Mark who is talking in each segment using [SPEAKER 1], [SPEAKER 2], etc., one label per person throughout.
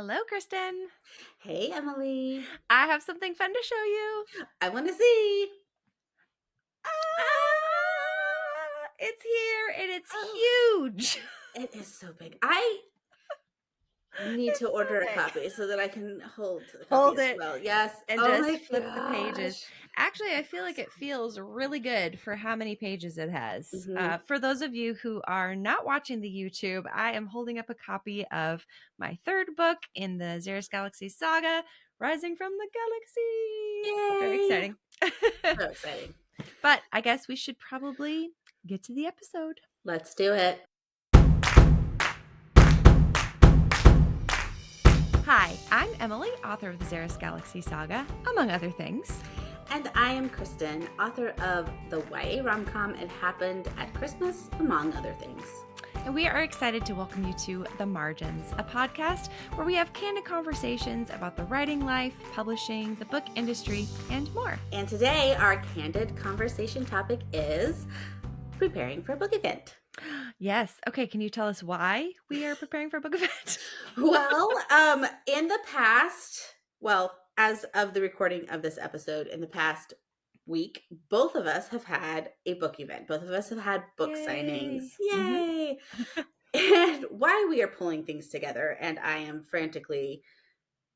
[SPEAKER 1] Hello, Kristen.
[SPEAKER 2] Hey, Emily.
[SPEAKER 1] I have something fun to show you.
[SPEAKER 2] I want to see.
[SPEAKER 1] It's here and it's
[SPEAKER 2] Oh,
[SPEAKER 1] huge.
[SPEAKER 2] it is so big. I need to
[SPEAKER 1] It's so
[SPEAKER 2] order a
[SPEAKER 1] big.
[SPEAKER 2] copy so that I can hold a copy
[SPEAKER 1] Hold
[SPEAKER 2] as
[SPEAKER 1] it
[SPEAKER 2] well. Yes.
[SPEAKER 1] and
[SPEAKER 2] Oh
[SPEAKER 1] just
[SPEAKER 2] my
[SPEAKER 1] flip the pages.
[SPEAKER 2] gosh.
[SPEAKER 1] Actually, I feel like it feels really good for how many pages it has.
[SPEAKER 2] Hmm.
[SPEAKER 1] For those of you who are not watching the YouTube, I am holding up a copy of my third book in the Xeris Galaxy saga, Rising from the Galaxy. Very
[SPEAKER 2] Yay.
[SPEAKER 1] exciting.
[SPEAKER 2] So exciting.
[SPEAKER 1] But I guess we should probably get to the episode.
[SPEAKER 2] Let's do it.
[SPEAKER 1] Hi, I'm Emily, author of the Xeris Galaxy Saga, among other things.
[SPEAKER 2] And I am Christen, author of the YA rom-com It Happened at Christmas, among other things.
[SPEAKER 1] And we are excited to welcome you to The Margins, a podcast where we have candid conversations about the writing life, publishing, the book industry, and more.
[SPEAKER 2] And today, our candid conversation topic is preparing for a book event.
[SPEAKER 1] Yes. Okay. Can you tell us why we are preparing for a book event?
[SPEAKER 2] Well, in the past, as of the recording of this episode, in the past week, both of us have had a book event. Both of us have had book signings.
[SPEAKER 1] Yay.
[SPEAKER 2] Yay! And why we are pulling things together, and I am frantically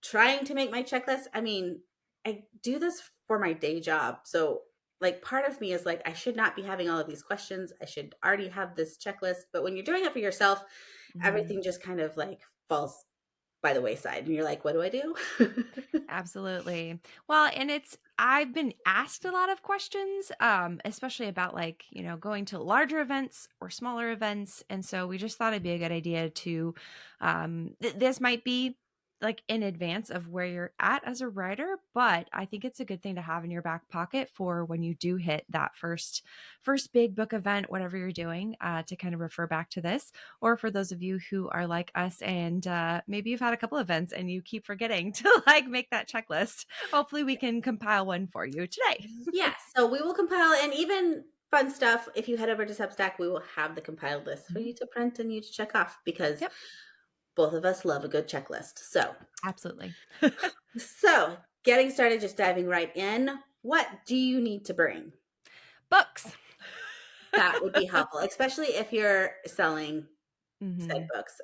[SPEAKER 2] trying to make my checklist. I mean, I do this for my day job. So, like, part of me is like, I should not be having all of these questions. I should already have this checklist. But when you're doing it for yourself, everything just kind of like falls by the wayside. And you're like, what do I do?
[SPEAKER 1] Absolutely. Well, and I've been asked a lot of questions, especially about going to larger events or smaller events. And so we just thought it'd be a good idea to, this might be like in advance of where you're at as a writer, but I think it's a good thing to have in your back pocket for when you do hit that first big book event, whatever you're doing, to kind of refer back to this. Or for those of you who are like us and maybe you've had a couple events and you keep forgetting to make that checklist, hopefully we can compile one for you today.
[SPEAKER 2] Yeah. So we will compile, and even fun stuff. If you head over to Substack, we will have the compiled list for you to print and you to check off, because
[SPEAKER 1] Yep,
[SPEAKER 2] both of us love a good checklist.
[SPEAKER 1] absolutely.
[SPEAKER 2] So getting started, just diving right in. What do you need to bring?
[SPEAKER 1] Books.
[SPEAKER 2] That would be helpful, especially if you're selling said
[SPEAKER 1] Mhm.
[SPEAKER 2] books.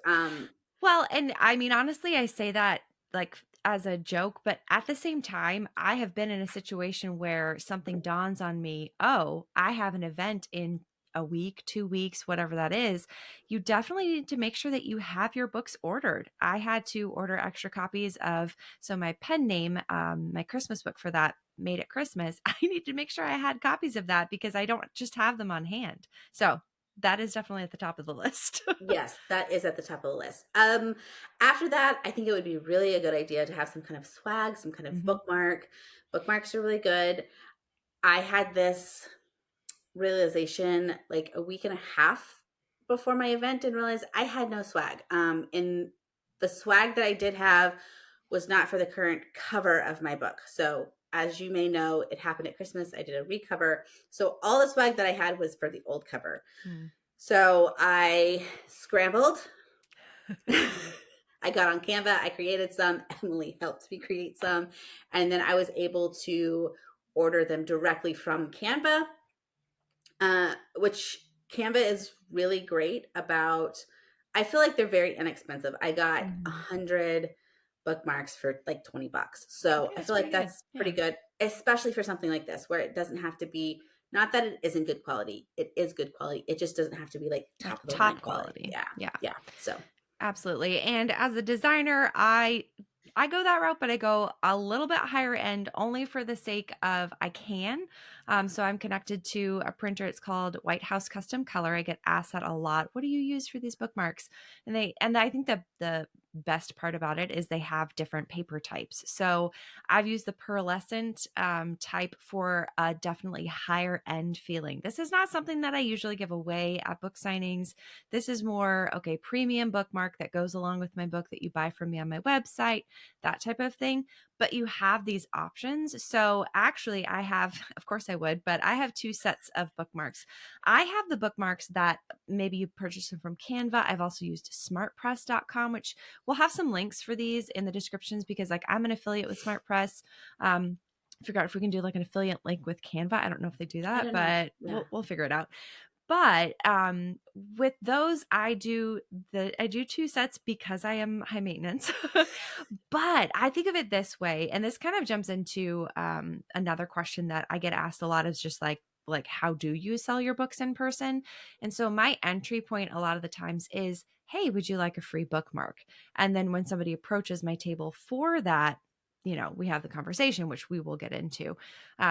[SPEAKER 1] Well, and I mean, honestly, I say that like as a joke, but at the same time, I have been in a situation where something dawns on me, oh, I have an event in a week, 2 weeks, whatever that is. You definitely need to make sure that you have your books ordered. I had to order extra copies of, so my pen name, my Christmas book for that, Made at Christmas. I need to make sure I had copies of that because I don't just have them on hand. So that is definitely at the top of the list.
[SPEAKER 2] Yes, that is at the top of the list. After that, I think it would be really a good idea to have some kind of swag, some kind of
[SPEAKER 1] Mhm.
[SPEAKER 2] bookmark. Bookmarks are really good. I had this realization like a week and a half before my event and realized I had no swag. And the swag that I did have was not for the current cover of my book. So as you may know, It Happened at Christmas. I did a recover. So all the swag that I had was for the old cover.
[SPEAKER 1] Mm.
[SPEAKER 2] So I scrambled. I got on Canva. I created some. Emily helped me create some. And then I was able to order them directly from Canva, which Canva is really great about. I feel like they're very inexpensive. I got
[SPEAKER 1] Mhm.
[SPEAKER 2] 100 bookmarks for like $20. So
[SPEAKER 1] Okay,
[SPEAKER 2] I
[SPEAKER 1] that's
[SPEAKER 2] feel
[SPEAKER 1] pretty
[SPEAKER 2] like
[SPEAKER 1] good.
[SPEAKER 2] that's pretty
[SPEAKER 1] Yeah.
[SPEAKER 2] good, especially for something like this, where it doesn't have to be, not that it isn't good quality. It is good quality. It just doesn't have to be like
[SPEAKER 1] Like
[SPEAKER 2] top of the line
[SPEAKER 1] top
[SPEAKER 2] quality.
[SPEAKER 1] quality.
[SPEAKER 2] Yeah.
[SPEAKER 1] Yeah.
[SPEAKER 2] Yeah. So
[SPEAKER 1] Absolutely. And as a designer, I go that route, but I go a little bit higher end only for the sake of I can. So I'm connected to a printer. It's called White House Custom Color. I get asked that a lot. What do you use for these bookmarks? And I think the best part about it is they have different paper types. So I've used the pearlescent type for a definitely higher end feeling. This is not something that I usually give away at book signings. This is more, okay, premium bookmark that goes along with my book that you buy from me on my website, that type of thing. But you have these options. So actually, of course, I would, but I have two sets of bookmarks. I have the bookmarks that maybe you purchase them from Canva. I've also used smartpress.com, which we'll have some links for these in the descriptions because like I'm an affiliate with SmartPress. Figure out if we can do like an affiliate link with Canva. I don't know if they do
[SPEAKER 2] I
[SPEAKER 1] that,
[SPEAKER 2] don't know.
[SPEAKER 1] but
[SPEAKER 2] Yeah.
[SPEAKER 1] we'll figure it out. But with those, I do two sets because I am high maintenance. But I think of it this way, and this kind of jumps into another question that I get asked a lot is just like how do you sell your books in person? And so my entry point a lot of the times is, hey, would you like a free bookmark? And then when somebody approaches my table for that, you know, we have the conversation, which we will get into.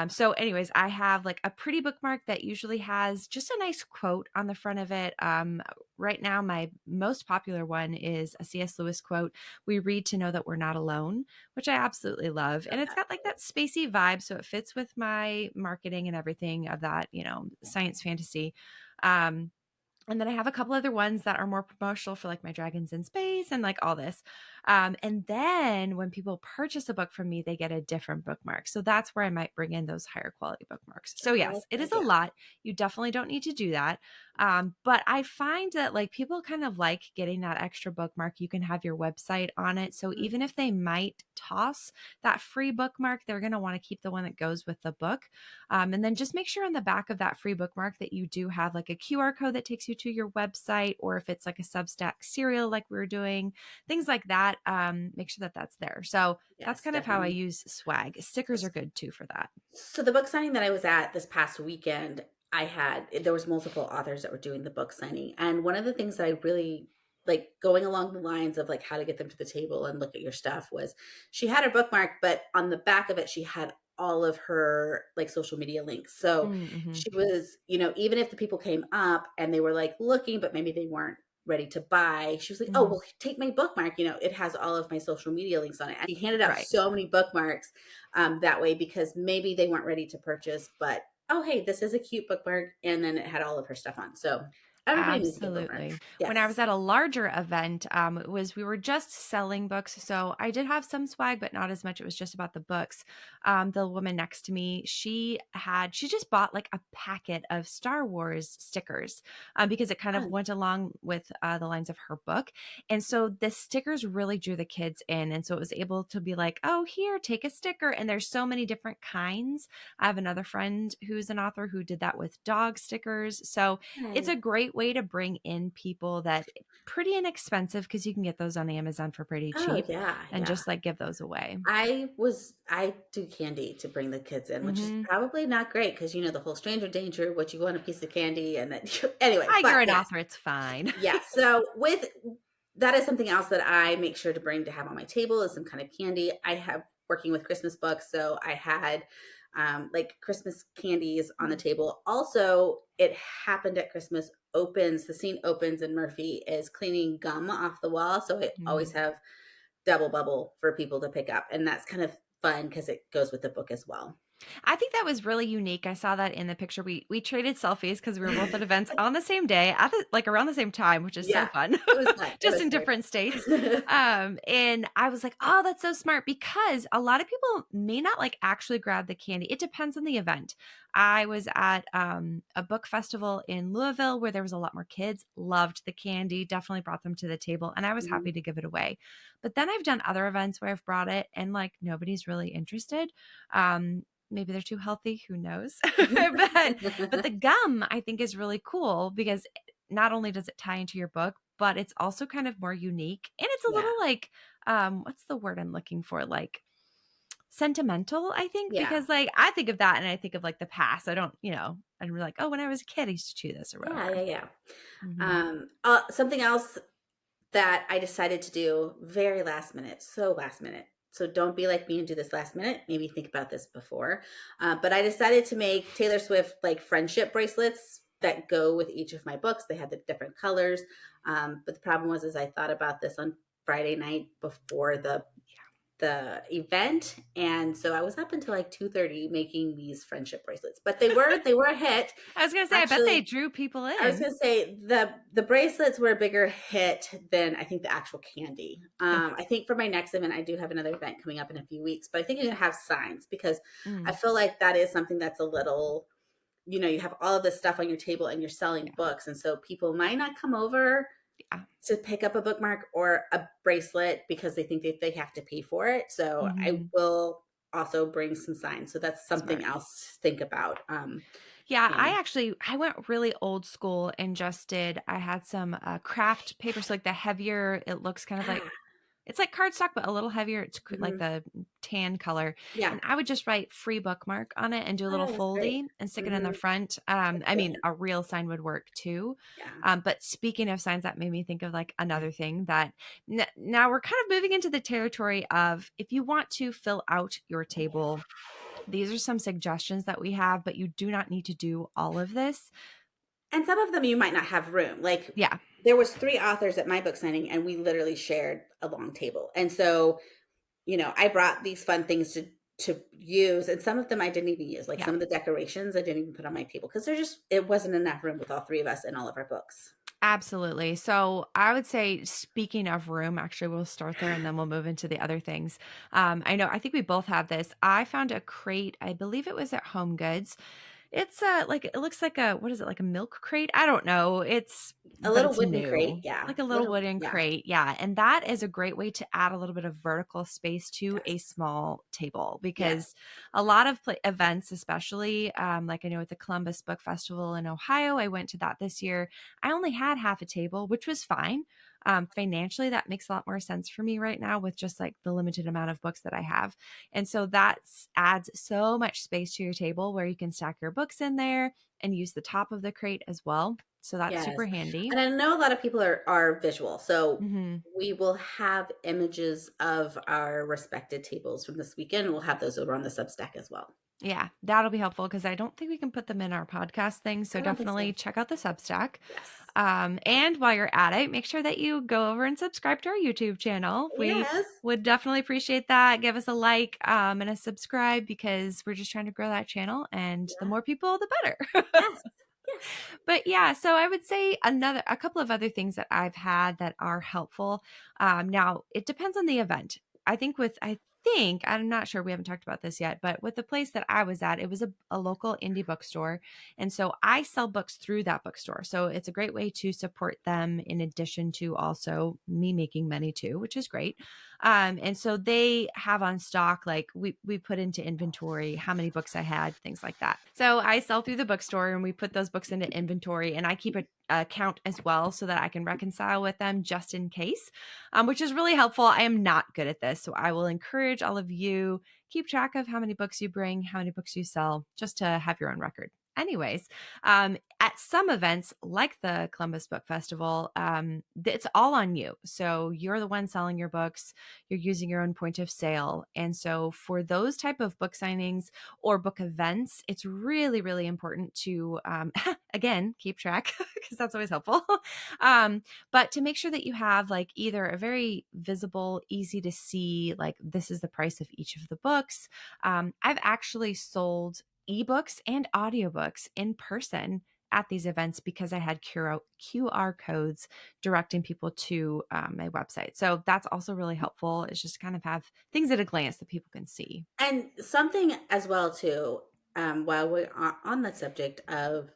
[SPEAKER 1] So, anyways, I have like a pretty bookmark that usually has just a nice quote on the front of it. Right now, my most popular one is a C.S. Lewis quote: "We read to know that we're not alone," which I absolutely love. And
[SPEAKER 2] Love
[SPEAKER 1] it's
[SPEAKER 2] that.
[SPEAKER 1] got like that spacey vibe. So it fits with my marketing and everything of that, you know, science fantasy. Um, and then I have a couple other ones that are more promotional for like my dragons in space and like all this. And then when people purchase a book from me, they get a different bookmark. So that's where I might bring in those higher quality bookmarks. So
[SPEAKER 2] Oh, I like
[SPEAKER 1] yes, it
[SPEAKER 2] that.
[SPEAKER 1] is a
[SPEAKER 2] Yeah.
[SPEAKER 1] lot. You definitely don't need to do that. But I find that like people kind of like getting that extra bookmark. You can have your website on it. So
[SPEAKER 2] Mhm.
[SPEAKER 1] even if they might toss that free bookmark, they're going to want to keep the one that goes with the book. And then just make sure on the back of that free bookmark that you do have like a QR code that takes you to your website, or if it's like a Substack serial like we were doing, things like that. Make sure that that's there. So that's
[SPEAKER 2] Yes,
[SPEAKER 1] kind of how I
[SPEAKER 2] definitely.
[SPEAKER 1] use swag. Stickers are good too for that.
[SPEAKER 2] So the book signing that I was at this past weekend, there was multiple authors that were doing the book signing. And one of the things that I really like going along the lines of like how to get them to the table and look at your stuff was she had her bookmark, but on the back of it, she had all of her like social media links. So
[SPEAKER 1] Mm-hmm.
[SPEAKER 2] she was, even if the people came up and they were like looking, but maybe they weren't ready to buy, she was like, "Oh,
[SPEAKER 1] Mm-hmm.
[SPEAKER 2] well, take my bookmark. It has all of my social media links on it." And she handed out
[SPEAKER 1] Right.
[SPEAKER 2] so many bookmarks that way because maybe they weren't ready to purchase, but oh, hey, this is a cute bookmark. And then it had all of her stuff on. So everybody needs to get bookmarks.
[SPEAKER 1] Absolutely. When I was
[SPEAKER 2] Yes.
[SPEAKER 1] at a larger event, it was we were just selling books, so I did have some swag, but not as much. It was just about the books. The woman next to me, she just bought like a packet of Star Wars stickers because it kind of
[SPEAKER 2] Fun.
[SPEAKER 1] went along with the lines of her book, and so the stickers really drew the kids in, and so it was able to be like, oh, here, take a sticker, and there's so many different kinds. I have another friend who's an author who did that with dog stickers, so it's a
[SPEAKER 2] Fun.
[SPEAKER 1] great way to bring in people that pretty inexpensive because you can get those on Amazon for pretty
[SPEAKER 2] Oh,
[SPEAKER 1] cheap
[SPEAKER 2] yeah.
[SPEAKER 1] and
[SPEAKER 2] Yeah.
[SPEAKER 1] just like give those away.
[SPEAKER 2] I do candy to bring the kids in, which is
[SPEAKER 1] Hmm.
[SPEAKER 2] probably not great because the whole stranger danger, what you want a piece of candy, and then anyway,
[SPEAKER 1] Hi,
[SPEAKER 2] but
[SPEAKER 1] you're an
[SPEAKER 2] yes.
[SPEAKER 1] author. It's fine.
[SPEAKER 2] Yeah. So with that is something else that I make sure to bring to have on my table is some kind of candy. I have working with Christmas books, so I had like Christmas candies on the table. Also, it happened at Christmas. The scene opens, and Murphy is cleaning gum off the wall. So I always
[SPEAKER 1] Mhm.
[SPEAKER 2] have double bubble for people to pick up, and that's kind of fun because it goes with the book as well.
[SPEAKER 1] I think that was really unique. I saw that in the picture. We traded selfies because we were both at events on the same day, at like around the same time, which is so
[SPEAKER 2] Yeah,
[SPEAKER 1] fun,
[SPEAKER 2] it was fun. It
[SPEAKER 1] just
[SPEAKER 2] was
[SPEAKER 1] in
[SPEAKER 2] very
[SPEAKER 1] different states.
[SPEAKER 2] fun.
[SPEAKER 1] And I was like, oh, that's so smart because a lot of people may not like actually grab the candy. It depends on the event. I was at a book festival in Louisville where there was a lot more kids, loved the candy, definitely brought them to the table, and I was
[SPEAKER 2] Mhm.
[SPEAKER 1] happy to give it away. But then I've done other events where I've brought it and like nobody's really interested. Maybe they're too healthy, who knows? But the gum I think is really cool because not only does it tie into your book, but it's also kind of more unique and it's a
[SPEAKER 2] Yeah,
[SPEAKER 1] little like what's the word I'm looking for? Like sentimental, I think,
[SPEAKER 2] yeah,
[SPEAKER 1] because like I think of that and I think of like the past. I don't, I'm like, oh, when I was a kid, I used to chew this or
[SPEAKER 2] yeah,
[SPEAKER 1] whatever.
[SPEAKER 2] yeah, yeah.
[SPEAKER 1] Hmm.
[SPEAKER 2] Something else that I decided to do very last minute, so last minute. So don't be like me and do this last minute. Maybe think about this before. But I decided to make Taylor Swift like friendship bracelets that go with each of my books. They had the different colors. But the problem was, is I thought about this on Friday night before the event, and so I was up until like 2:30 making these friendship bracelets. But they were a hit.
[SPEAKER 1] I was gonna say, I bet they
[SPEAKER 2] Actually,
[SPEAKER 1] drew people
[SPEAKER 2] I was
[SPEAKER 1] in.
[SPEAKER 2] gonna say the bracelets were a bigger hit than I think the actual candy. I think for my next event, I do have another event coming up in a few weeks, but I think I'm gonna have signs because I
[SPEAKER 1] Mm,
[SPEAKER 2] feel like that is something that's a little, you have all of this stuff on your table and you're selling
[SPEAKER 1] yeah,
[SPEAKER 2] books, and so people might not come over
[SPEAKER 1] yeah.
[SPEAKER 2] to pick up a bookmark or a bracelet because they think that they have to pay for it. So I
[SPEAKER 1] Mhm.
[SPEAKER 2] will also bring some signs. So that's something
[SPEAKER 1] Smart.
[SPEAKER 2] else to think about.
[SPEAKER 1] Yeah,
[SPEAKER 2] And
[SPEAKER 1] I went really old school and just did I had some, craft paper, so, like, the heavier it looks kind of like
[SPEAKER 2] yeah,
[SPEAKER 1] it's like cardstock, but a little heavier. It's like
[SPEAKER 2] mhm,
[SPEAKER 1] the tan color,
[SPEAKER 2] yeah,
[SPEAKER 1] and I would just write "free bookmark" on it and do a little
[SPEAKER 2] oh, that's great.
[SPEAKER 1] foldy and stick it in the
[SPEAKER 2] Hmm.
[SPEAKER 1] front.
[SPEAKER 2] That's
[SPEAKER 1] I mean,
[SPEAKER 2] brilliant.
[SPEAKER 1] a real sign would work too.
[SPEAKER 2] Yeah.
[SPEAKER 1] But speaking of signs, that made me think of like another thing that now we're kind of moving into the territory of if you want to fill out your table, these are some suggestions that we have, but you do not need to do all of this.
[SPEAKER 2] And some of them you might not have room. Like
[SPEAKER 1] Yeah,
[SPEAKER 2] there was three authors at my book signing, and we literally shared a long table. And so I brought these fun things to use, and some of them I didn't even use. Like
[SPEAKER 1] yeah.
[SPEAKER 2] some of the decorations I didn't even put on my table because it wasn't enough room with all three of us and all of our books.
[SPEAKER 1] Absolutely. So I would say, speaking of room, actually, we'll start there and then we'll move into the other things. I think we both have this. I found a crate, I believe it was at Home Goods. It's like it looks like a what is it, like a milk crate? I don't know.
[SPEAKER 2] A
[SPEAKER 1] But
[SPEAKER 2] little
[SPEAKER 1] it's
[SPEAKER 2] wooden crate,
[SPEAKER 1] new.
[SPEAKER 2] yeah,
[SPEAKER 1] Like a little
[SPEAKER 2] little,
[SPEAKER 1] wooden
[SPEAKER 2] yeah,
[SPEAKER 1] crate. Yeah. And that is a great way to add a little bit of vertical space to a
[SPEAKER 2] yes,
[SPEAKER 1] small table
[SPEAKER 2] yes,
[SPEAKER 1] because a lot of events, especially like I know at the Columbus Book Festival in Ohio, I went to that this year. I only had half a table, which was fine. Financially, that makes a lot more sense for me right now with just like the limited amount of books that I have. And so that adds so much space to your table where you can stack your books in there and use the top of the crate as well. So that's
[SPEAKER 2] yes.
[SPEAKER 1] super handy.
[SPEAKER 2] And I know a lot of people are visual, so
[SPEAKER 1] Hmm.
[SPEAKER 2] we will have images of our respected tables from this weekend. We'll have those over on the Substack as well.
[SPEAKER 1] Yeah, that'll be helpful because I don't think we can put them in our podcast thing. So
[SPEAKER 2] I don't think so.
[SPEAKER 1] definitely check out the Substack.
[SPEAKER 2] Yes.
[SPEAKER 1] And while you're at it, make sure that you go over and subscribe to our YouTube channel. We
[SPEAKER 2] Yes.
[SPEAKER 1] would definitely appreciate that. Give us a like and a subscribe because we're just trying to grow that channel. And the
[SPEAKER 2] Yeah.
[SPEAKER 1] more people, the better.
[SPEAKER 2] Yes. Yes.
[SPEAKER 1] But yeah, so I would say a couple of other things that I've had that are helpful. Now it depends on the event. I think I'm not sure. We haven't talked about this yet, but with the place that I was at, it was a local indie bookstore, and so I sell books through that bookstore. So it's a great way to support them in addition to also me making money too, which is great. And so they have on stock, like we put into inventory how many books I had, things like that. So I sell through the bookstore and we put those books into inventory, and I keep a count as well so that I can reconcile with them just in case, which is really helpful. I am not good at this, so I will encourage all of you keep track of how many books you bring, how many books you sell, just to have your own record. Anyways, at some events like the Columbus Book Festival, it's all on you. So you're the one selling your books, you're using your own point of sale. And so for those type of book signings or book events, it's really, really important to, again, keep track because that's always helpful. But to make sure that you have like either a very visible, easy to see, like this is the price of each of the books. I've actually sold ebooks and audiobooks in person at these events because I had QR codes directing people to my website. So that's also really helpful. It's just kind of have things at a glance that people can see.
[SPEAKER 2] And something as well too, while we're on the subject of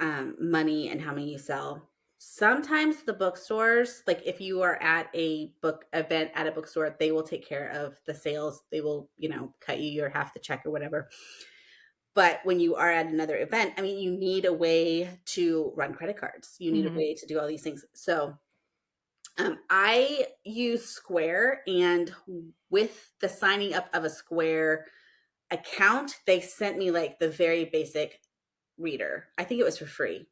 [SPEAKER 2] money and how many you sell, sometimes the bookstores, like if you are at a book event at a bookstore, they will take care of the sales. They will, cut you your half the check or whatever. But when you are at another event, I mean, you need a way to run credit cards. You need a
[SPEAKER 1] Hmm.
[SPEAKER 2] way to do all these things. So I use Square, and with the signing up of a Square account, they sent me like the very basic reader. I think it was for free,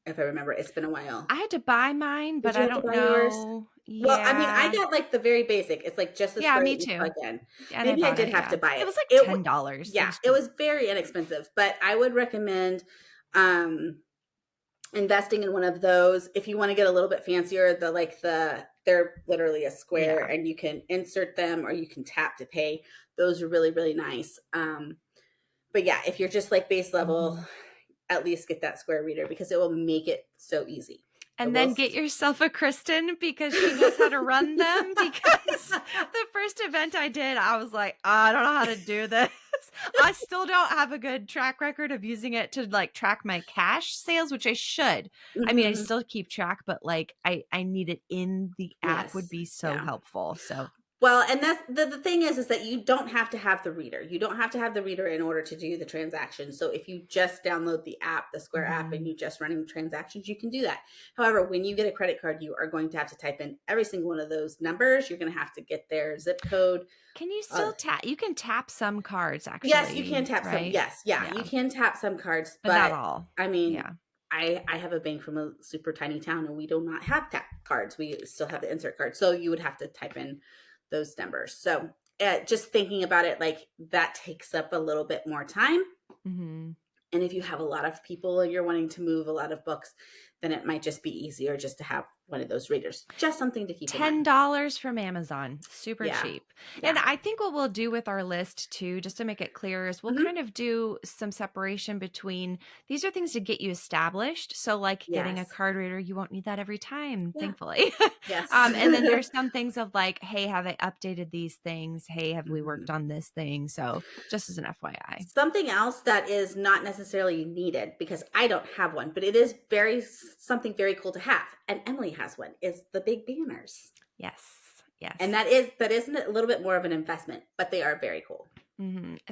[SPEAKER 2] if I remember. It's been a while.
[SPEAKER 1] I had to buy mine,
[SPEAKER 2] Did
[SPEAKER 1] but
[SPEAKER 2] you
[SPEAKER 1] I
[SPEAKER 2] have to
[SPEAKER 1] don't
[SPEAKER 2] buy yours?
[SPEAKER 1] know.
[SPEAKER 2] Well, I mean, I
[SPEAKER 1] Yeah.
[SPEAKER 2] got like the very basic. It's like just the
[SPEAKER 1] Yeah,
[SPEAKER 2] square
[SPEAKER 1] me
[SPEAKER 2] that you plug
[SPEAKER 1] too.
[SPEAKER 2] in.
[SPEAKER 1] And I
[SPEAKER 2] Maybe I
[SPEAKER 1] bought
[SPEAKER 2] did
[SPEAKER 1] it.
[SPEAKER 2] have to
[SPEAKER 1] Yeah.
[SPEAKER 2] buy
[SPEAKER 1] It
[SPEAKER 2] it.
[SPEAKER 1] was like
[SPEAKER 2] It would,
[SPEAKER 1] $10. It
[SPEAKER 2] yeah,
[SPEAKER 1] was
[SPEAKER 2] it
[SPEAKER 1] cheap.
[SPEAKER 2] was very inexpensive, but I would recommend um investing in one of those. If you want to get a little bit fancier, they're literally a square
[SPEAKER 1] Yeah.
[SPEAKER 2] and you can insert them or you can tap to pay. Those are really, really nice. But yeah, if you're just like base level,
[SPEAKER 1] Mhm.
[SPEAKER 2] at least get that square reader because it will make it so easy. I
[SPEAKER 1] And
[SPEAKER 2] will.
[SPEAKER 1] then get yourself a Kristen because she knows how to run them, because the first event I did, I was like, "I don't know how to do this." I still don't have a good track record of using it to, like, track my cash sales, which I should. I mean, I
[SPEAKER 2] Mhm.
[SPEAKER 1] still keep track, but, like, I need it in the app would
[SPEAKER 2] Yes.
[SPEAKER 1] be so
[SPEAKER 2] Yeah.
[SPEAKER 1] helpful, so
[SPEAKER 2] Well, and that's the thing is that you don't have to have the reader. You don't have to have the reader in order to do the transaction. So if you just download the app, the Square app, and
[SPEAKER 1] mhm.
[SPEAKER 2] you just running transactions, you can do that. However, when you get a credit card, you are going to have to type in every single one of those numbers. You're going to have to get their zip code.
[SPEAKER 1] Can you
[SPEAKER 2] Uh,
[SPEAKER 1] still tap? You can tap some cards
[SPEAKER 2] yes, you can
[SPEAKER 1] actually,
[SPEAKER 2] tap some.
[SPEAKER 1] right?
[SPEAKER 2] Yes, yeah, you
[SPEAKER 1] Yeah,
[SPEAKER 2] can tap some cards,
[SPEAKER 1] but not
[SPEAKER 2] but
[SPEAKER 1] all.
[SPEAKER 2] I mean,
[SPEAKER 1] Yeah,
[SPEAKER 2] I have a bank from a super tiny town, and we do not have tap cards. We still
[SPEAKER 1] yeah.
[SPEAKER 2] have the insert cards, so you would have to type in those numbers. So just thinking about it, like that takes up a little bit more time.
[SPEAKER 1] Mhm.
[SPEAKER 2] And if you have a lot of people and you're wanting to move a lot of books, then it might just be easier just to have one of those readers. Just something to keep in mind.
[SPEAKER 1] $10 from Amazon, super
[SPEAKER 2] Yeah,
[SPEAKER 1] cheap. And
[SPEAKER 2] yeah.
[SPEAKER 1] I think what we'll do with our list too, just to make it clear, is we'll
[SPEAKER 2] Hmm.
[SPEAKER 1] kind of do some separation between these are things to get you established. So, like getting a
[SPEAKER 2] Yes.
[SPEAKER 1] card reader, you won't need that every time,
[SPEAKER 2] Yeah.
[SPEAKER 1] thankfully.
[SPEAKER 2] Yes.
[SPEAKER 1] And then there's some things of like, hey, have I updated these things? Hey, have we worked
[SPEAKER 2] Mhm.
[SPEAKER 1] on this thing? So, just as an FYI.
[SPEAKER 2] Something else that is not necessarily needed because I don't have one, but it is very something very cool to have, and Emily has one, is the big banners.
[SPEAKER 1] Yes,
[SPEAKER 2] And
[SPEAKER 1] yes.
[SPEAKER 2] that isn't a little bit more of an investment, but they are very cool.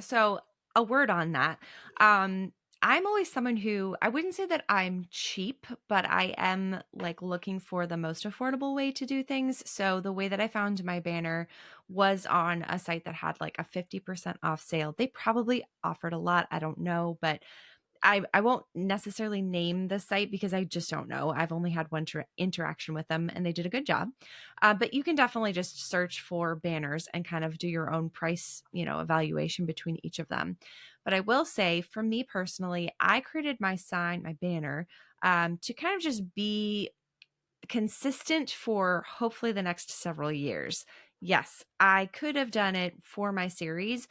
[SPEAKER 1] So, a word on that. Um, I'm always someone who I wouldn't say that I'm cheap, but I am like looking for the most affordable way to do things. So, the way that I found my banner was on a site that had like a 50% off sale. They probably offered a lot. I don't know, but I won't necessarily name the site because I just don't know. I've only had one interaction with them and they did a good job. But you can definitely just search for banners and kind of do your own price, evaluation between each of them. But I will say, for me personally, I created my sign, my banner, to kind of just be consistent for hopefully the next several years. Yes, I could have done it for my series,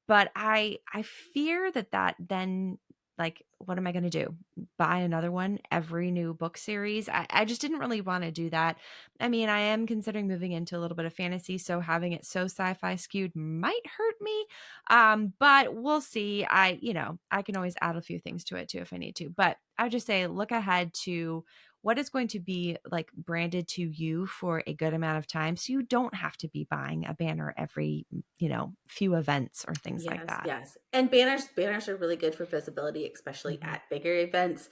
[SPEAKER 1] but I fear that then, like, what am I gonna do? Buy another one every new book series? I just didn't really wanna do that. I mean, I am considering moving into a little bit of fantasy, so having it so sci-fi skewed might hurt me, but we'll see. I can always add a few things to it too if I need to, but I would just say look ahead to what is going to be, like, branded to you for a good amount of time so you don't have to be buying a banner every few events or things like
[SPEAKER 2] Yes,
[SPEAKER 1] that.
[SPEAKER 2] yes. And banners are really good for visibility, especially
[SPEAKER 1] Mhm.
[SPEAKER 2] at bigger events.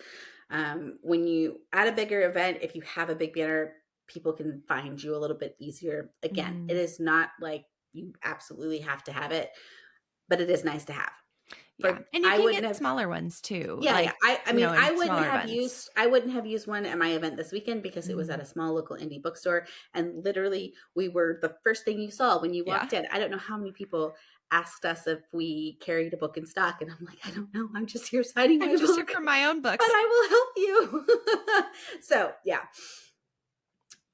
[SPEAKER 2] When you at a bigger event, if you have a big banner, people can find you a little bit easier. Again, it
[SPEAKER 1] Mhm.
[SPEAKER 2] is not like you absolutely have to have it, but it is nice to have.
[SPEAKER 1] Yeah,
[SPEAKER 2] For
[SPEAKER 1] and you
[SPEAKER 2] I
[SPEAKER 1] can
[SPEAKER 2] wouldn't
[SPEAKER 1] get
[SPEAKER 2] have.
[SPEAKER 1] smaller ones too,
[SPEAKER 2] Yeah, yeah.
[SPEAKER 1] like,
[SPEAKER 2] I mean,
[SPEAKER 1] in smaller events.
[SPEAKER 2] I wouldn't have used one at my event this weekend because it was at
[SPEAKER 1] Mhm.
[SPEAKER 2] a small local indie bookstore, and literally we were the first thing you saw when you
[SPEAKER 1] Yeah.
[SPEAKER 2] walked in. I don't know how many people asked us if we carried a book in stock, and I'm like, I don't know. I'm just here signing
[SPEAKER 1] I'm
[SPEAKER 2] my
[SPEAKER 1] just here
[SPEAKER 2] book,
[SPEAKER 1] for my own
[SPEAKER 2] but
[SPEAKER 1] books.
[SPEAKER 2] I will help you. So yeah,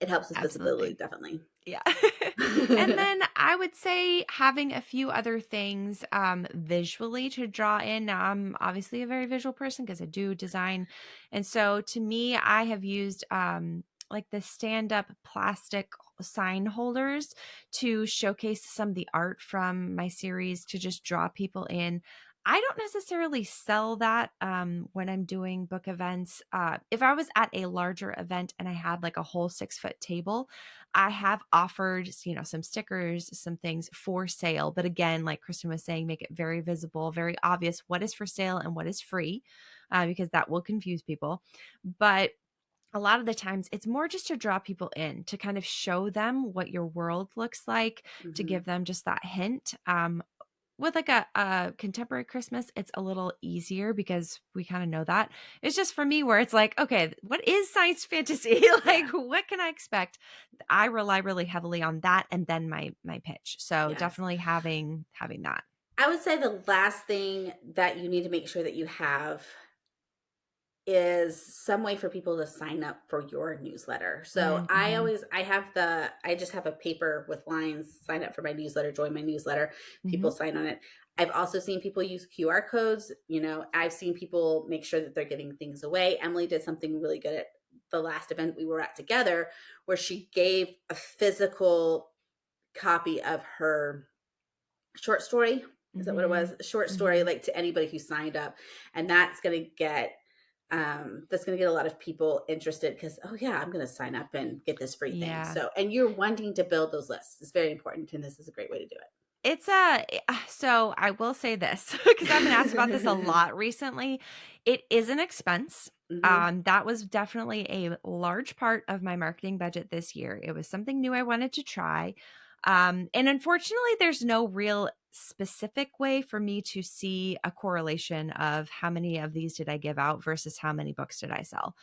[SPEAKER 2] it helps with visibility
[SPEAKER 1] Absolutely.
[SPEAKER 2] definitely.
[SPEAKER 1] Yeah. And then I would say having a few other things visually to draw in. Now, I'm obviously a very visual person because I do design. And so to me, I have used like the stand up plastic sign holders to showcase some of the art from my series to just draw people in. I don't necessarily sell that when I'm doing book events. If I was at a larger event and I had like a whole 6 foot table, I have offered, some stickers, some things for sale. But again, like Kristen was saying, make it very visible, very obvious what is for sale and what is free, because that will confuse people. But a lot of the times it's more just to draw people in, to kind of show them what your world looks like, to
[SPEAKER 2] Mhm.
[SPEAKER 1] give them just that hint. With like a contemporary Christmas, it's a little easier because we kind of know that. It's just for me where it's like, okay, what is science fantasy?
[SPEAKER 2] Yeah.
[SPEAKER 1] Like, what can I expect? I rely really heavily on that and then my pitch. So
[SPEAKER 2] Yes.
[SPEAKER 1] definitely having that.
[SPEAKER 2] I would say the last thing that you need to make sure that you have is some way for people to sign up for your newsletter. So
[SPEAKER 1] Mm-hmm.
[SPEAKER 2] I just have a paper with lines, sign up for my newsletter, join my newsletter.
[SPEAKER 1] Mm-hmm.
[SPEAKER 2] People sign on it. I've also seen people use QR codes. You know, I've seen people make sure that they're giving things away. Emily did something really good at the last event we were at together, where she gave a physical copy of her short story. Is that what it
[SPEAKER 1] Mm-hmm.
[SPEAKER 2] was? A short story,
[SPEAKER 1] Mm-hmm.
[SPEAKER 2] like to anybody who signed up. And that's going to get a lot of people interested because, oh yeah, I'm going to sign up and get this free thing.
[SPEAKER 1] Yeah.
[SPEAKER 2] So, and you're wanting to build those lists. It's very important. And this is a great way to do
[SPEAKER 1] It's a so I will say this because I've been asked about this a
[SPEAKER 2] it.
[SPEAKER 1] lot recently. It is an expense.
[SPEAKER 2] Hmm.
[SPEAKER 1] That was definitely a large part of my marketing budget this year. It was something new I wanted to try. And unfortunately, there's no real specific way for me to see a correlation of how many of these did I give out versus how many books did I sell.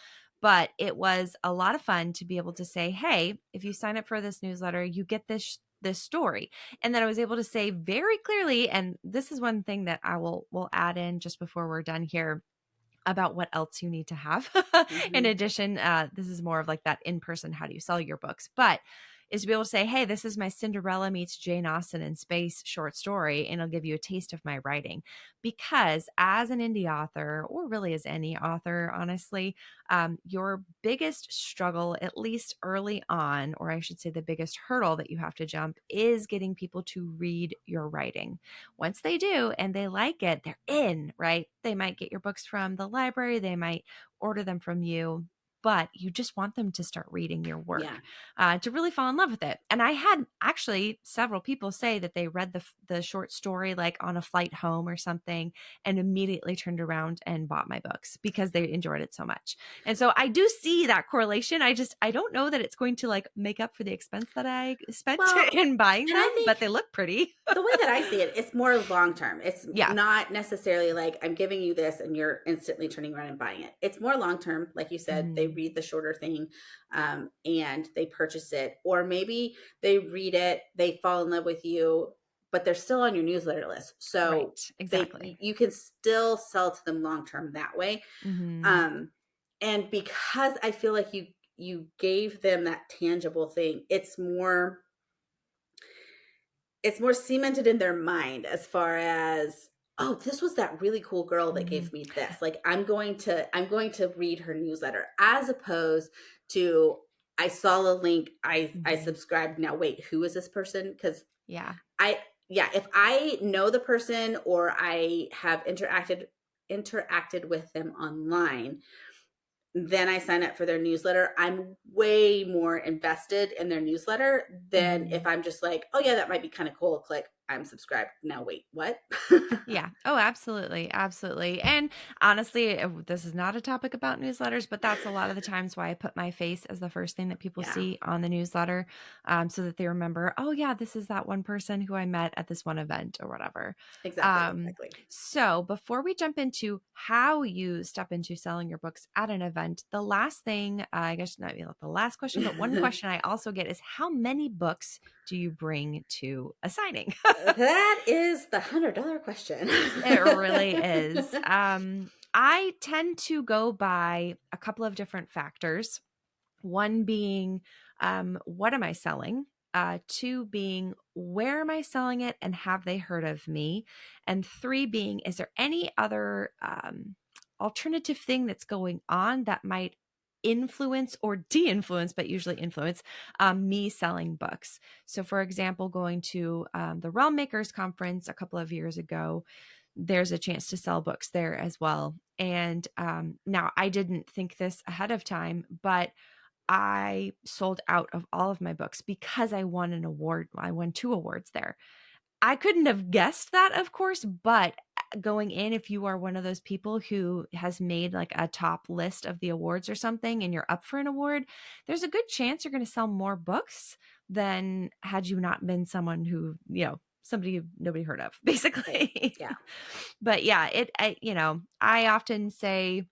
[SPEAKER 1] But it was a lot of fun to be able to say, hey, if you sign up for this newsletter, you get this story. And then I was able to say very clearly, and this is one thing that I will add in just before we're done here about what else you need to have. In
[SPEAKER 2] Hmm.
[SPEAKER 1] addition, this is more of like that in person, how do you sell your books? But is to be able to say, hey, this is my Cinderella meets Jane Austen in space short story, and it'll give you a taste of my writing. Because as an indie author, or really as any author, honestly, your biggest struggle, at least early on, or I should say the biggest hurdle that you have to jump, is getting people to read your writing. Once they do and they like it, they're in, right? They might get your books from the library, they might order them from you, but you just want them to start reading your
[SPEAKER 2] Yeah.
[SPEAKER 1] work to really fall in love with it. And I had actually several people say that they read the short story like on a flight home or something and immediately turned around and bought my books because they enjoyed it so much. And so I do see that correlation. I don't know that it's going to like make up for the expense that I spent
[SPEAKER 2] Well,
[SPEAKER 1] in buying
[SPEAKER 2] and
[SPEAKER 1] them,
[SPEAKER 2] I think
[SPEAKER 1] but they look pretty.
[SPEAKER 2] the way that I see it, it's more long term. It's
[SPEAKER 1] Yeah.
[SPEAKER 2] not necessarily like I'm giving you this and you're instantly turning around and buying it. It's more long term. Like you said, they
[SPEAKER 1] Mhm.
[SPEAKER 2] read the shorter thing, and they purchase it. Or maybe they read it, they fall in love with you, but they're still on your newsletter list. So
[SPEAKER 1] Right. Exactly.
[SPEAKER 2] you can still sell to them long term that way.
[SPEAKER 1] Mhm.
[SPEAKER 2] Um, and because I feel like you gave them that tangible thing, it's more cemented in their mind as far as, oh, this was that really cool girl that
[SPEAKER 1] Mhm.
[SPEAKER 2] gave me this, like I'm going to read her newsletter, as opposed to I saw a link, I
[SPEAKER 1] Mhm.
[SPEAKER 2] subscribed, now wait, who is this person? Because
[SPEAKER 1] Yeah.
[SPEAKER 2] I yeah, if I know the person or I have interacted with them online, then I sign up for their newsletter. I'm way more invested in their newsletter than if
[SPEAKER 1] Mhm.
[SPEAKER 2] I'm just like, oh yeah, that might be kind of cool. Click, I'm subscribed. Now wait, what?
[SPEAKER 1] Yeah. Oh, absolutely. Absolutely. And honestly, this is not a topic about newsletters, but that's a lot of the times why I put my face as the first thing that people
[SPEAKER 2] Yeah,
[SPEAKER 1] see on the newsletter, so that they remember, oh, yeah, this is that one person who I met at this one event or whatever.
[SPEAKER 2] exactly, exactly.
[SPEAKER 1] So before we jump into how you step into selling your books at an event, the last thing, I guess not the last question, but one question I also get is how many books do you bring to a signing?
[SPEAKER 2] That is the $100 question.
[SPEAKER 1] It really is. I tend to go by a couple of different factors. One being, what am I selling? Two being, where am I selling it and have they heard of me? And three being, is there any other alternative thing that's going on that might influence or de-influence, but usually influence me selling books? So, for example, going to the Realm Makers Conference a couple of years ago, there's a chance to sell books there as well. And now I didn't think this ahead of time, but I sold out of all of my books because I won an award. I won two awards there. I couldn't have guessed that, of course, but going in, if you are one of those people who has made like a top list of the awards or something and you're up for an award, there's a good chance you're going to sell more books than had you not been someone who, somebody nobody heard of,
[SPEAKER 2] Right.
[SPEAKER 1] basically.
[SPEAKER 2] Yeah.
[SPEAKER 1] But yeah, I often say,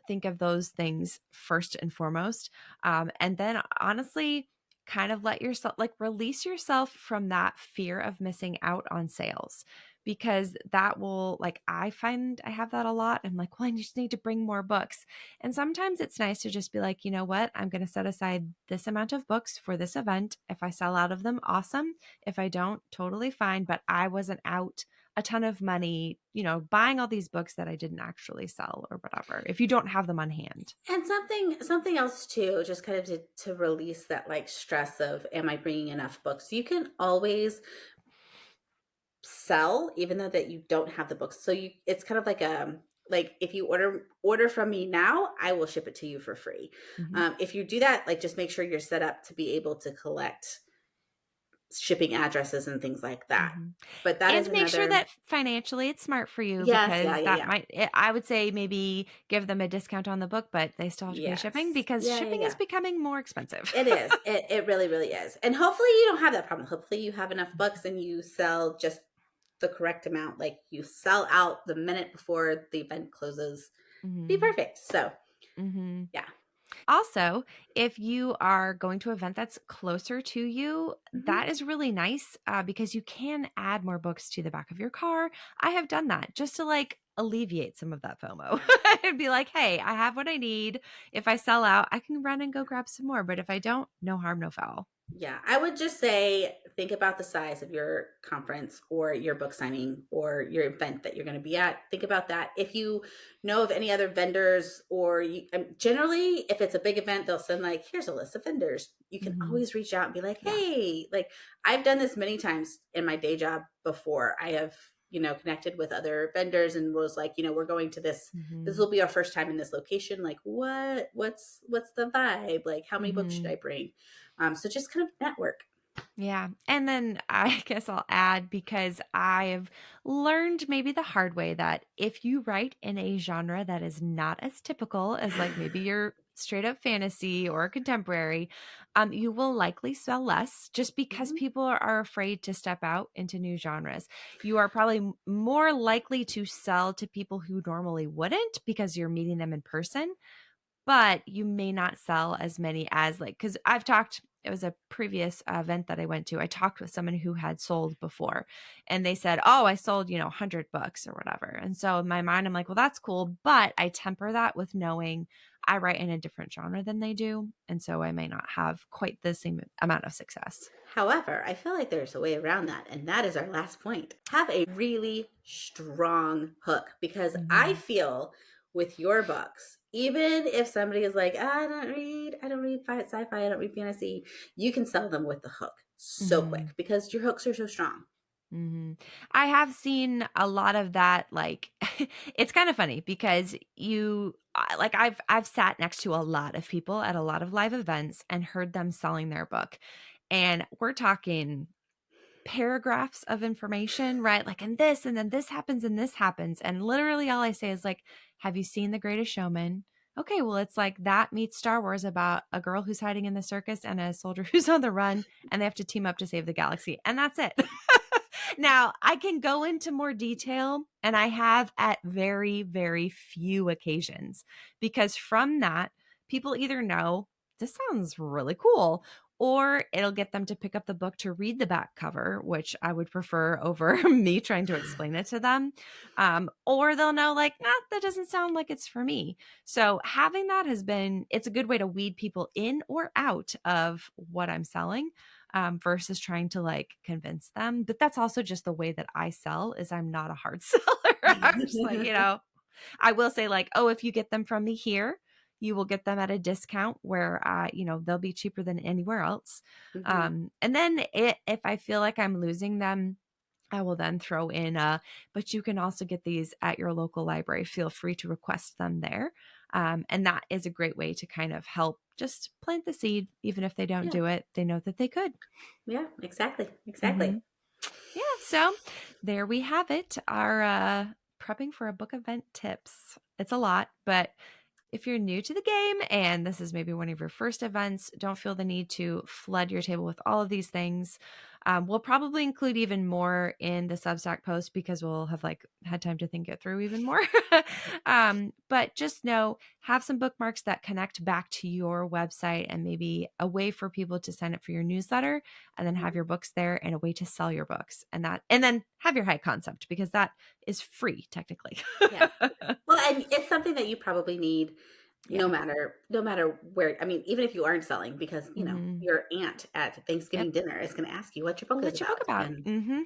[SPEAKER 1] think of those things first and foremost. And then honestly, kind of let yourself like release yourself from that fear of missing out on sales. because that will, like, I find I have that a lot. I'm like, well, I just need to bring more books. And sometimes it's nice to just be like, you know what? I'm going to set aside this amount of books for this event. If I sell out of them, awesome. If I don't, totally fine. But I wasn't out a ton of money, buying all these books that I didn't actually sell or whatever, if you don't have them on hand.
[SPEAKER 2] And something else too, just kind of to release that like stress of am I bringing enough books? You can always sell even though that you don't have the books. So you it's kind of like if you order from me now, I will ship it to you for free.
[SPEAKER 1] Hmm.
[SPEAKER 2] If you do that, like just make sure you're set up to be able to collect shipping addresses and things like that.
[SPEAKER 1] Hmm.
[SPEAKER 2] But that is
[SPEAKER 1] And make sure
[SPEAKER 2] another
[SPEAKER 1] that financially it's smart for you,
[SPEAKER 2] yes, yeah,
[SPEAKER 1] because
[SPEAKER 2] yeah,
[SPEAKER 1] that
[SPEAKER 2] yeah.
[SPEAKER 1] might, I would say maybe give them a discount on the book, but they still have to pay shipping
[SPEAKER 2] Yes.
[SPEAKER 1] because
[SPEAKER 2] Yeah, yeah,
[SPEAKER 1] shipping is
[SPEAKER 2] yeah.
[SPEAKER 1] becoming more expensive.
[SPEAKER 2] It is. It really, really is. And hopefully you don't have that problem. Hopefully you have enough books and you sell just the correct amount. Like you sell out the minute before the event closes. Be
[SPEAKER 1] Hmm.
[SPEAKER 2] perfect. So
[SPEAKER 1] Hmm.
[SPEAKER 2] yeah.
[SPEAKER 1] Also, if you are going to an event that's closer to you,
[SPEAKER 2] Hmm.
[SPEAKER 1] that is really nice, because you can add more books to the back of your car. I have done that just to like alleviate some of that FOMO. I'd be like, hey, I have what I need. If I sell out, I can run and go grab some more. But if I don't, no harm, no foul.
[SPEAKER 2] Yeah, I would just say think about the size of your conference or your book signing or your event that you're going to be at. Think about that. If you know of any other vendors, or generally, if it's a big event, they'll send like, here's a list of vendors. You can
[SPEAKER 1] Hmm.
[SPEAKER 2] always reach out and be like,
[SPEAKER 1] Yeah.
[SPEAKER 2] hey, like I've done this many times in my day job before. I have, connected with other vendors and was like, we're going to this. This
[SPEAKER 1] Hmm.
[SPEAKER 2] will be our first time in this location. Like, what's the vibe? Like, how many books should
[SPEAKER 1] Hmm.
[SPEAKER 2] I bring? So just kind of network.
[SPEAKER 1] Yeah. And then I guess I'll add, because I've learned maybe the hard way that if you write in a genre that is not as typical as like maybe your straight up fantasy or contemporary, you will likely sell less just because
[SPEAKER 2] Mhm.
[SPEAKER 1] people are afraid to step out into new genres. You are probably more likely to sell to people who normally wouldn't because you're meeting them in person, but you may not sell as many as like, because I've talked, it was a previous event that I went to. I talked with someone who had sold before, and they said, oh, I sold 100 books or whatever. And so in my mind, I'm like, well, that's cool, but I temper that with knowing I write in a different genre than they do, and so I may not have quite the same amount of success.
[SPEAKER 2] However, I feel like there's a way around that, and that is our last point. Have a really strong hook because I
[SPEAKER 1] Hmm.
[SPEAKER 2] feel with your books, even if somebody is like, I don't read sci-fi, I don't read fantasy, you can sell them with the hook so
[SPEAKER 1] Hmm.
[SPEAKER 2] quick because your hooks are so strong.
[SPEAKER 1] Hmm. I have seen a lot of that. Like, it's kind of funny because like I've sat next to a lot of people at a lot of live events and heard them selling their book, and we're talking paragraphs of information, right? Like, and this, and then this happens, and this happens, and literally all I say is like, "Have you seen The Greatest Showman?" Okay, well, it's like that meets Star Wars about a girl who's hiding in the circus and a soldier who's on the run, and they have to team up to save the galaxy, and that's it. Now, I can go into more detail, and I have at very, very few occasions, because from that, people either know this sounds really cool, or it'll get them to pick up the book to read the back cover, which I would prefer over me trying to explain it to them. Or they'll know, like, that doesn't sound like it's for me. So having that it's a good way to weed people in or out of what I'm selling, versus trying to like convince them. But that's also just the way that I sell, is I'm not a hard seller. I'm just like, I will say like, oh, if you get them from me here, you will get them at a discount where, they'll be cheaper than anywhere else.
[SPEAKER 2] Hmm.
[SPEAKER 1] And then if I feel like I'm losing them, I will then throw in, but you can also get these at your local library. Feel free to request them there. And that is a great way to kind of help just plant the seed. Even if they don't
[SPEAKER 2] Yeah,
[SPEAKER 1] do it, they know that they could.
[SPEAKER 2] yeah, exactly,
[SPEAKER 1] Hmm.
[SPEAKER 2] exactly.
[SPEAKER 1] Yeah. So there we have it. Our prepping for a book event tips. It's a lot, but if you're new to the game and this is maybe one of your first events, don't feel the need to flood your table with all of these things. We'll probably include even more in the Substack post because we'll have like had time to think it through even more. But just know, have some bookmarks that connect back to your website and maybe a way for people to sign up for your newsletter, and then have
[SPEAKER 2] Mhm.
[SPEAKER 1] your books there and a way to sell your books, and then have your high concept because that is free technically.
[SPEAKER 2] Yeah. Well, and it's something that you probably need
[SPEAKER 1] Yeah.
[SPEAKER 2] no matter where. I mean, even if you aren't selling, because
[SPEAKER 1] Hmm.
[SPEAKER 2] your aunt at
[SPEAKER 1] Yep.
[SPEAKER 2] Thanksgiving dinner is going to ask you what your book is
[SPEAKER 1] What's your book
[SPEAKER 2] about,
[SPEAKER 1] about?
[SPEAKER 2] and
[SPEAKER 1] Hmm.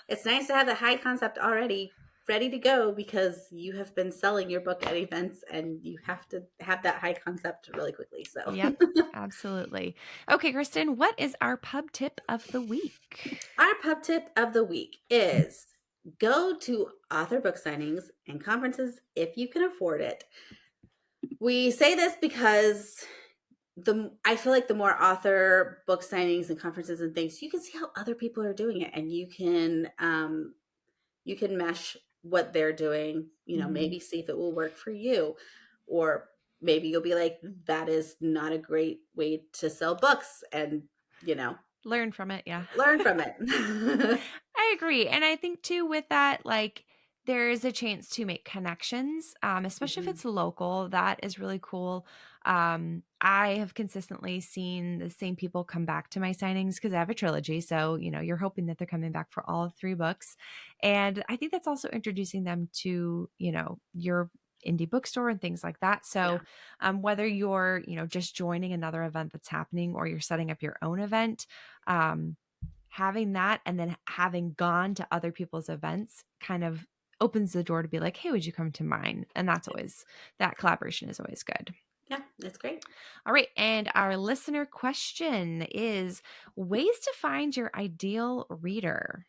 [SPEAKER 2] it's nice to have the high concept already ready to go because you have been selling your book at events, and you have to have that high concept really quickly. So,
[SPEAKER 1] Yep. Absolutely. Okay, Kristen, what is our pub tip of the week?
[SPEAKER 2] our pub tip of the week is go to author book signings and conferences if you can afford it. We say this because the I feel like the more author book signings and conferences and things, you can see how other people are doing it, and you can mesh what they're doing,
[SPEAKER 1] Hmm.
[SPEAKER 2] maybe see if it will work for you, or maybe you'll be like, that is not a great way to sell books, and you know
[SPEAKER 1] Learn from it. Yeah.
[SPEAKER 2] learn from it.
[SPEAKER 1] I agree. And I think too with that, like there is a chance to make connections, especially if
[SPEAKER 2] Mhm.
[SPEAKER 1] it's local. That is really cool. I have consistently seen the same people come back to my signings because I have a trilogy. So, you're hoping that they're coming back for all three books. And I think that's also introducing them to, your indie bookstore and things like that.
[SPEAKER 2] Yeah.
[SPEAKER 1] So, whether you're, just joining another event that's happening or you're setting up your own event, um, having that and then having gone to other people's events kind of opens the door to be like, hey, would you come to mine? And that collaboration is always good.
[SPEAKER 2] Yeah, that's great.
[SPEAKER 1] All right. And our listener question is ways to find your ideal reader.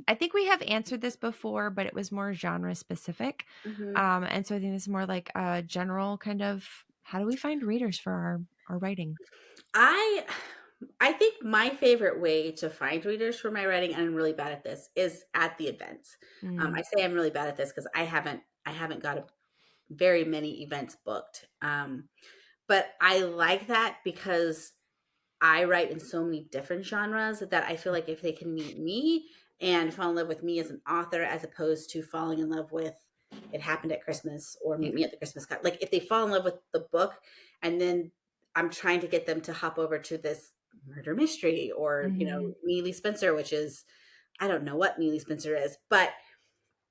[SPEAKER 1] I think we have answered this before, but it was more genre specific.
[SPEAKER 2] Hmm.
[SPEAKER 1] And so I think this is more like a general kind of how do we find readers for our writing?
[SPEAKER 2] I I think my favorite way to find readers for my writing, and I'm really bad at this, is at the events.
[SPEAKER 1] Mm,
[SPEAKER 2] I say I'm really bad at this because I haven't got very many events booked. But I like that because I write in so many different genres that I feel like if they can meet me and fall in love with me as an author, as opposed to falling in love with It Happened at Christmas or
[SPEAKER 1] yeah.
[SPEAKER 2] Meet Me at the Christmas Card. Like if they fall in love with the book and then I'm trying to get them to hop over to this murder mystery or,
[SPEAKER 1] Hmm.
[SPEAKER 2] Mealy Spencer, which is, I don't know what Mealy Spencer is, but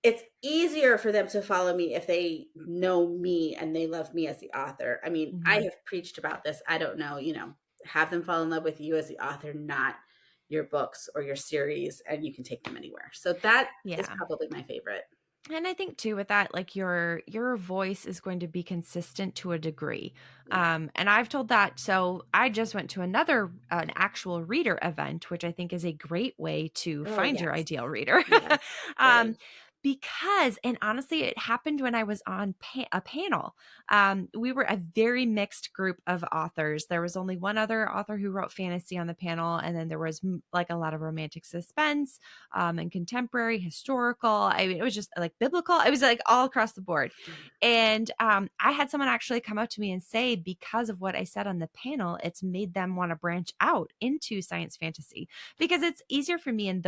[SPEAKER 2] it's easier for them to follow me if they know me and they love me as the author. I mean, I
[SPEAKER 1] Hmm.
[SPEAKER 2] have preached about this. I don't know, have them fall in love with you as the author, not your books or your series, and you can take them anywhere. So that is
[SPEAKER 1] Yeah.
[SPEAKER 2] probably my favorite.
[SPEAKER 1] And I think too with that, like your voice is going to be consistent to a degree.
[SPEAKER 2] Yeah.
[SPEAKER 1] And I've told that. So I just went to an actual reader event, which I think is a great way to
[SPEAKER 2] Oh,
[SPEAKER 1] find your
[SPEAKER 2] yes.
[SPEAKER 1] ideal reader.
[SPEAKER 2] Yes.
[SPEAKER 1] um,
[SPEAKER 2] Very.
[SPEAKER 1] because, and honestly, it happened when I was on a panel. We were a very mixed group of authors. There was only one other author who wrote fantasy on the panel, and then there was like a lot of romantic suspense, and contemporary, historical. I mean, it was just like biblical. It was like all across the board. And I had someone actually come up to me and say, because of what I said on the panel, it's made them want to branch out into science fantasy because it's easier for me in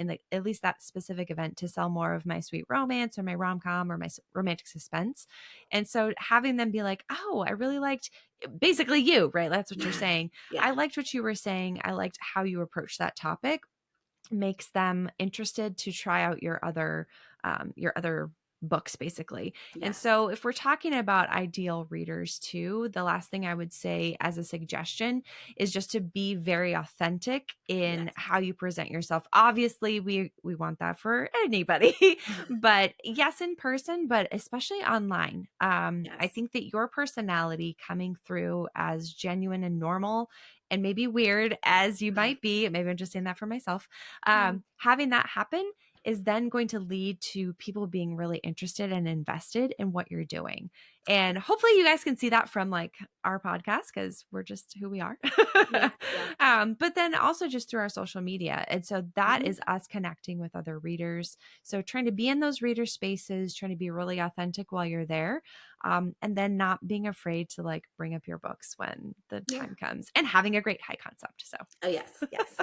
[SPEAKER 1] like at least that specific event to sell more of my sweet romance or my rom com or my romantic suspense. And so having them be like, oh, I really liked basically you, right? That's what you're saying.
[SPEAKER 2] Yeah.
[SPEAKER 1] I liked what you were saying. I liked how you approached that topic makes them interested to try out your other books basically. And
[SPEAKER 2] Yes.
[SPEAKER 1] so if we're talking about ideal readers too, the last thing I would say as a suggestion is just to be very authentic in
[SPEAKER 2] Yes.
[SPEAKER 1] how you present yourself. Obviously we want that for anybody but yes in person but especially online. I
[SPEAKER 2] Yes.
[SPEAKER 1] think that your personality coming through as genuine and normal and maybe weird as you might be, maybe I'm just saying that for myself,
[SPEAKER 2] No.
[SPEAKER 1] having that happen is then going to lead to people being really interested and invested in what you're doing. And hopefully you guys can see that from like our podcast because we're just who we are.
[SPEAKER 2] Yeah. Yeah.
[SPEAKER 1] But then also just through our social media. And so that
[SPEAKER 2] Hmm.
[SPEAKER 1] is us connecting with other readers. So trying to be in those reader spaces, trying to be really authentic while you're there. And then not being afraid to like bring up your books when the
[SPEAKER 2] Yeah.
[SPEAKER 1] time comes and having a great high concept. So
[SPEAKER 2] Oh, yes. Yes.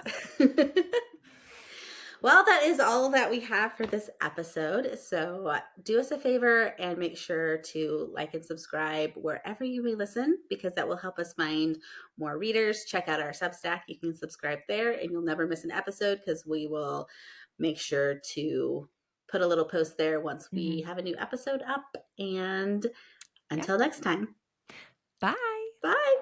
[SPEAKER 2] Well, that is all that we have for this episode. So do us a favor and make sure to like and subscribe wherever you re listen, because that will help us find more readers. Check out our Substack. You can subscribe there and you'll never miss an episode, because we will make sure to put a little post there once we
[SPEAKER 1] Mhm.
[SPEAKER 2] have a new episode up. And
[SPEAKER 1] Yeah.
[SPEAKER 2] until next time,
[SPEAKER 1] Bye.
[SPEAKER 2] bye.